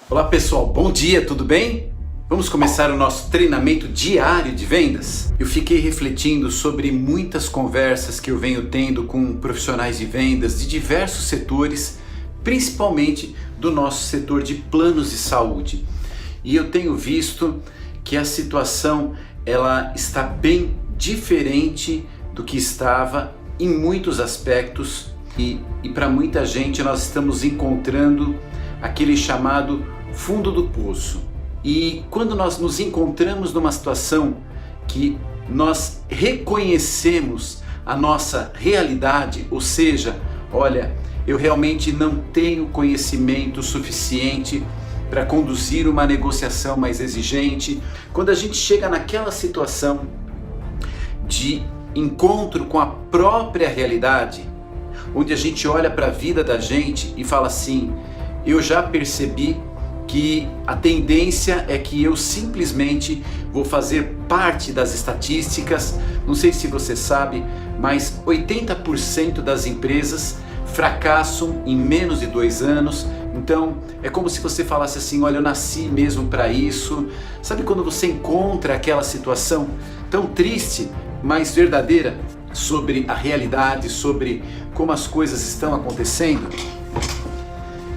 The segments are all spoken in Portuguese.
Olá pessoal, bom dia, tudo bem? Vamos começar o nosso treinamento diário de vendas? Eu fiquei refletindo sobre muitas conversas que eu venho tendo com profissionais de vendas de diversos setores, principalmente do nosso setor de planos de saúde. E eu tenho visto que a situação ela está bem diferente do que estava em muitos aspectos e para muita gente nós estamos encontrando aquele chamado fundo do poço. E quando nós nos encontramos numa situação que nós reconhecemos a nossa realidade, ou seja, olha, eu realmente não tenho conhecimento suficiente para conduzir uma negociação mais exigente. Quando a gente chega naquela situação de encontro com a própria realidade, onde a gente olha para a vida da gente e fala assim, eu já percebi que a tendência é que eu simplesmente vou fazer parte das estatísticas. Não sei se você sabe, mas 80% das empresas fracassam em menos de 2 anos. Então é como se você falasse assim, olha, eu nasci mesmo para isso. Sabe quando você encontra aquela situação tão triste, mas verdadeira, sobre a realidade, sobre como as coisas estão acontecendo?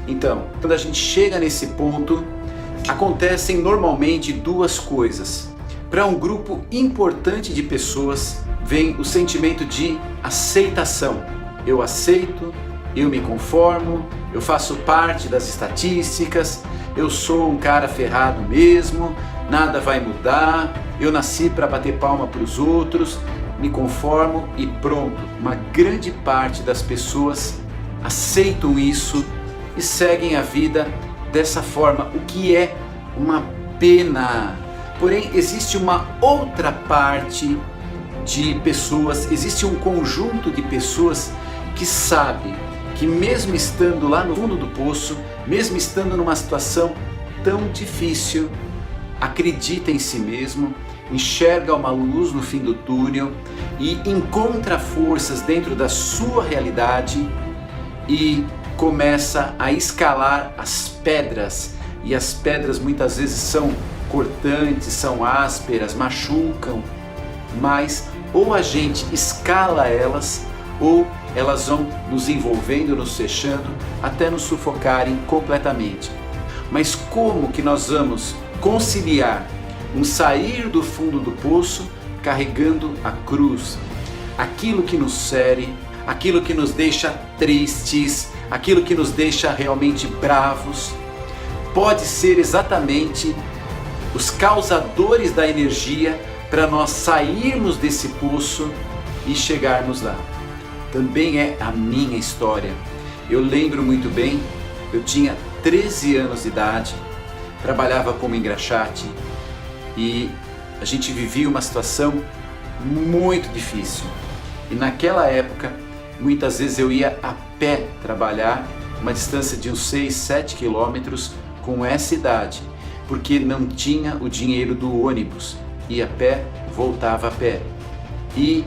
Então, quando a gente chega nesse ponto, acontecem normalmente duas coisas. Para um grupo importante de pessoas, vem o sentimento de aceitação. Eu aceito, eu me conformo, eu faço parte das estatísticas, eu sou um cara ferrado mesmo, nada vai mudar, eu nasci para bater palma para os outros, me conformo e pronto. Uma grande parte das pessoas aceitam isso e seguem a vida dessa forma, o que é uma pena. Porém, existe uma outra parte de pessoas, existe um conjunto de pessoas que sabe que mesmo estando lá no fundo do poço, mesmo estando numa situação tão difícil, acredita em si mesmo, enxerga uma luz no fim do túnel e encontra forças dentro da sua realidade e começa a escalar as pedras, e as pedras muitas vezes são cortantes, são ásperas, machucam, mas ou a gente escala elas, ou elas vão nos envolvendo, nos fechando, até nos sufocarem completamente. Mas como que nós vamos conciliar um sair do fundo do poço carregando a cruz, aquilo que nos fere, aquilo que nos deixa tristes, aquilo que nos deixa realmente bravos, pode ser exatamente os causadores da energia para nós sairmos desse poço e chegarmos lá. Também é a minha história. Eu lembro muito bem, eu tinha 13 anos de idade, trabalhava como engraxate e a gente vivia uma situação muito difícil. E naquela época, muitas vezes eu ia a pé trabalhar, uma distância de uns 6, 7 quilômetros com essa idade, porque não tinha o dinheiro do ônibus. Ia a pé, voltava a pé. E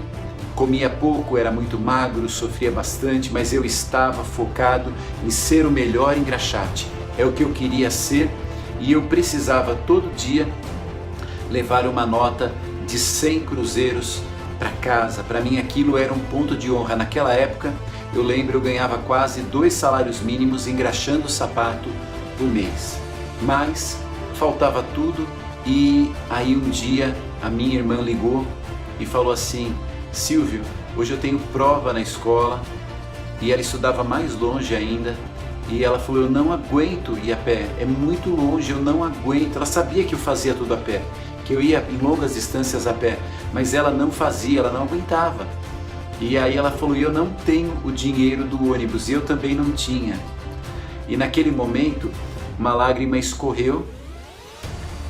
comia pouco, era muito magro, sofria bastante, mas eu estava focado em ser o melhor engraxate. É o que eu queria ser e eu precisava todo dia levar uma nota de 100 cruzeiros para casa. Para mim aquilo era um ponto de honra. Naquela época, eu lembro, eu ganhava quase 2 salários mínimos engraxando sapato por mês. Mas faltava tudo e aí um dia a minha irmã ligou e falou assim, Silvio, hoje eu tenho prova na escola, e ela estudava mais longe ainda, e ela falou, eu não aguento ir a pé, é muito longe, eu não aguento. Ela sabia que eu fazia tudo a pé, que eu ia em longas distâncias a pé, mas ela não fazia, ela não aguentava. E aí ela falou, eu não tenho o dinheiro do ônibus, e eu também não tinha. E naquele momento, uma lágrima escorreu.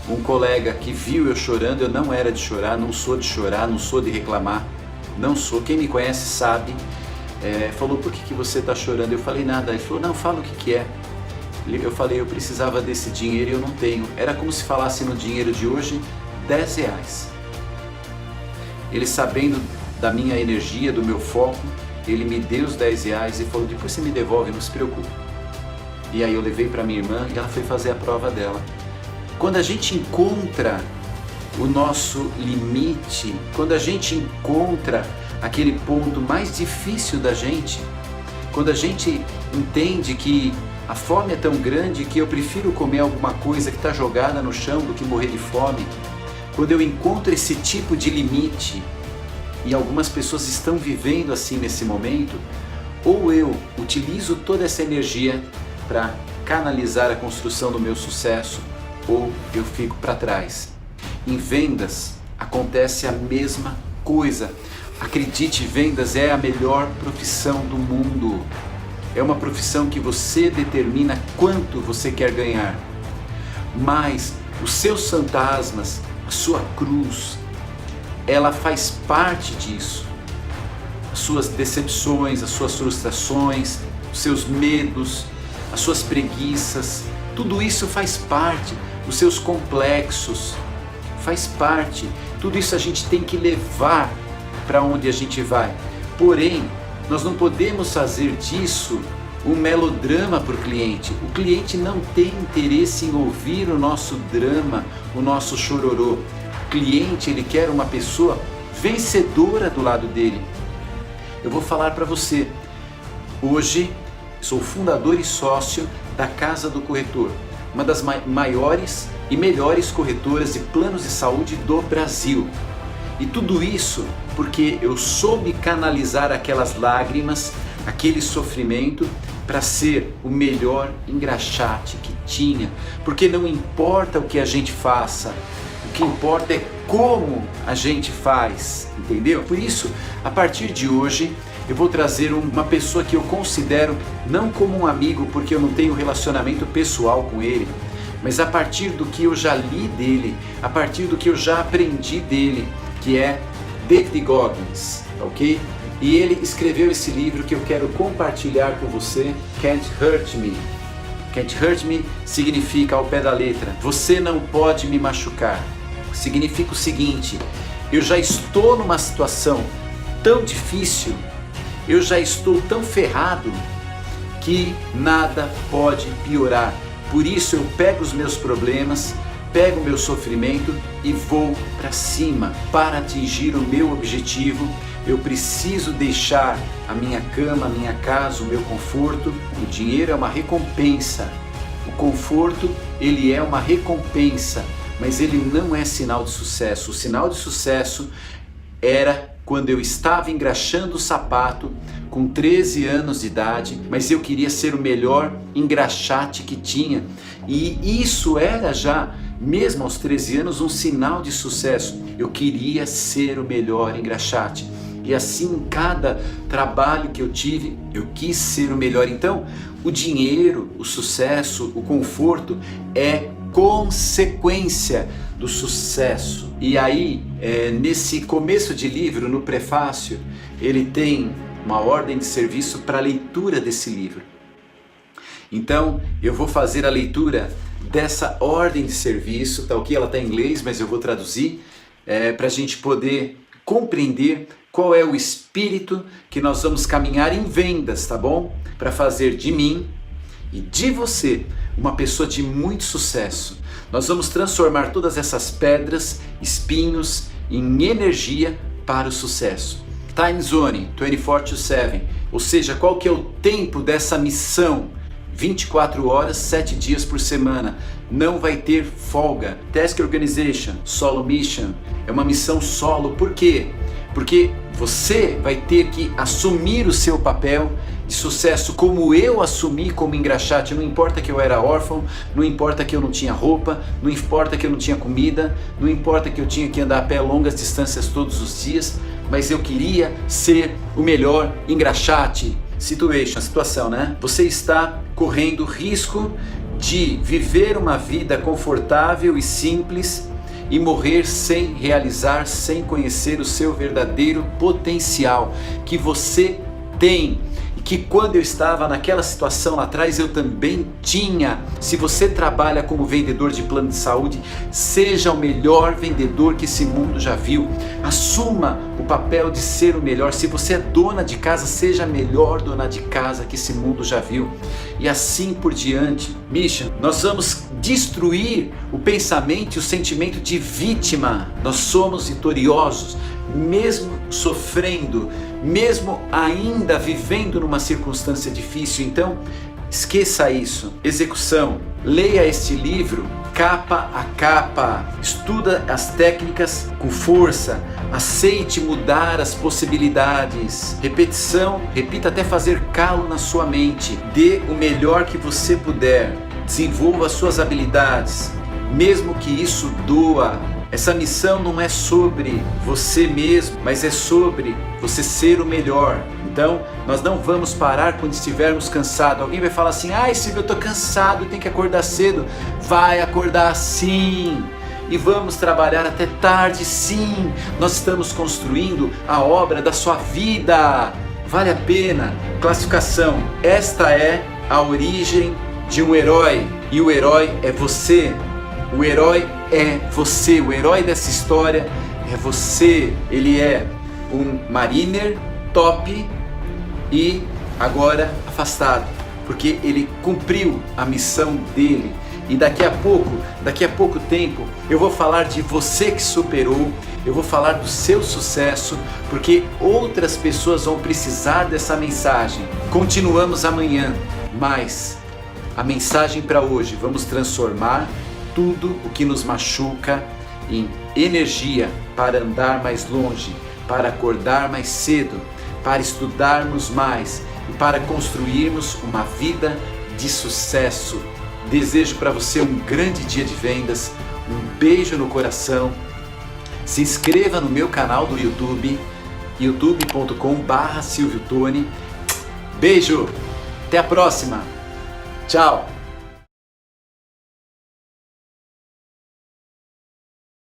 Um colega que viu eu chorando, eu não era de chorar, não sou de chorar, não sou de reclamar, não sou, quem me conhece sabe, falou, por que você está chorando? Eu falei, nada. Ele falou, não, fala o que é. Eu falei, eu precisava desse dinheiro e eu não tenho. Era como se falasse no dinheiro de hoje, R$10. Ele, sabendo da minha energia, do meu foco, ele me deu os R$10 e falou, depois você me devolve, não se preocupe. E aí eu levei para minha irmã e ela foi fazer a prova dela. Quando a gente encontra o nosso limite, quando a gente encontra aquele ponto mais difícil da gente, quando a gente entende que a fome é tão grande que eu prefiro comer alguma coisa que está jogada no chão do que morrer de fome, quando eu encontro esse tipo de limite, e algumas pessoas estão vivendo assim nesse momento, ou eu utilizo toda essa energia para canalizar a construção do meu sucesso, ou eu fico para trás. Em vendas acontece a mesma coisa. Acredite, vendas é a melhor profissão do mundo. É uma profissão que você determina quanto você quer ganhar. Mas os seus fantasmas, a sua cruz, ela faz parte disso. As suas decepções, as suas frustrações, os seus medos, as suas preguiças, tudo isso faz parte. Os seus complexos, faz parte. Tudo isso a gente tem que levar para onde a gente vai. Porém, nós não podemos fazer disso um melodrama para o cliente. O cliente não tem interesse em ouvir o nosso drama, o nosso chororô. O cliente, ele quer uma pessoa vencedora do lado dele. Eu vou falar para você. Hoje, sou fundador e sócio da Casa do Corretor, uma das maiores e melhores corretoras de planos de saúde do Brasil. E tudo isso porque eu soube canalizar aquelas lágrimas, aquele sofrimento, para ser o melhor engraxate que tinha. Porque não importa o que a gente faça, o que importa é como a gente faz, entendeu? Por isso, a partir de hoje, eu vou trazer uma pessoa que eu considero não como um amigo, porque eu não tenho relacionamento pessoal com ele, mas a partir do que eu já li dele, a partir do que eu já aprendi dele, que é David Goggins, ok? E ele escreveu esse livro que eu quero compartilhar com você, Can't Hurt Me. Can't Hurt Me significa, ao pé da letra, você não pode me machucar. Significa o seguinte, eu já estou numa situação tão difícil, eu já estou tão ferrado que nada pode piorar. Por isso eu pego os meus problemas, pego o meu sofrimento e vou para cima. Para atingir o meu objetivo, eu preciso deixar a minha cama, a minha casa, o meu conforto. O dinheiro é uma recompensa. O conforto, ele é uma recompensa, mas ele não é sinal de sucesso. O sinal de sucesso era quando eu estava engraxando o sapato com 13 anos de idade, mas eu queria ser o melhor engraxate que tinha. E isso era já, mesmo aos 13 anos, um sinal de sucesso. Eu queria ser o melhor engraxate. E assim, em cada trabalho que eu tive, eu quis ser o melhor. Então, o dinheiro, o sucesso, o conforto é consequência do sucesso. E aí, nesse começo de livro, no prefácio, ele tem uma ordem de serviço para a leitura desse livro. Então, eu vou fazer a leitura dessa ordem de serviço, tá ok? Ela está em inglês, mas eu vou traduzir para a gente poder compreender qual é o espírito que nós vamos caminhar em vendas, tá bom? Para fazer de mim e de você uma pessoa de muito sucesso. Nós vamos transformar todas essas pedras, espinhos, em energia para o sucesso. Time Zone 24/7, ou seja, qual que é o tempo dessa missão? 24 horas, 7 dias por semana, não vai ter folga. Task Organization, Solo Mission, é uma missão solo. Por quê? Porque você vai ter que assumir o seu papel de sucesso como eu assumi como engraxate. Não importa que eu era órfão, não importa que eu não tinha roupa, não importa que eu não tinha comida, não importa que eu tinha que andar a pé longas distâncias todos os dias, mas eu queria ser o melhor engraxate. Situação, né? Você está correndo risco de viver uma vida confortável e simples e morrer sem realizar, sem conhecer o seu verdadeiro potencial que você tem e que quando eu estava naquela situação lá atrás eu também tinha. Se você trabalha como vendedor de plano de saúde, seja o melhor vendedor que esse mundo já viu. Assuma o papel de ser o melhor. Se você é dona de casa, seja a melhor dona de casa que esse mundo já viu. E assim por diante. Misha, nós vamos destruir o pensamento e o sentimento de vítima. Nós somos vitoriosos, mesmo sofrendo, mesmo ainda vivendo numa circunstância difícil. Então, esqueça isso. Execução. Leia este livro capa a capa. Estuda as técnicas com força. Aceite mudar as possibilidades. Repetição. Repita até fazer calo na sua mente. Dê o melhor que você puder. Desenvolva as suas habilidades, mesmo que isso doa. Essa missão não é sobre você mesmo, mas é sobre você ser o melhor. Então, nós não vamos parar quando estivermos cansados. Alguém vai falar assim: ai Silvio, eu estou cansado, tem que acordar cedo. Vai acordar sim! E vamos trabalhar até tarde sim! Nós estamos construindo a obra da sua vida. Vale a pena. Classificação. Esta é a origem de um herói. E o herói é você. O herói é você, o herói dessa história é você. Ele é um mariner top e agora afastado, porque ele cumpriu a missão dele. E daqui a pouco tempo, eu vou falar de você que superou, eu vou falar do seu sucesso, porque outras pessoas vão precisar dessa mensagem. Continuamos amanhã, mas a mensagem para hoje: vamos transformar tudo o que nos machuca em energia para andar mais longe, para acordar mais cedo, para estudarmos mais e para construirmos uma vida de sucesso. Desejo para você um grande dia de vendas, um beijo no coração. Se inscreva no meu canal do YouTube, youtube.com/SilvioTony. Beijo, até a próxima, tchau!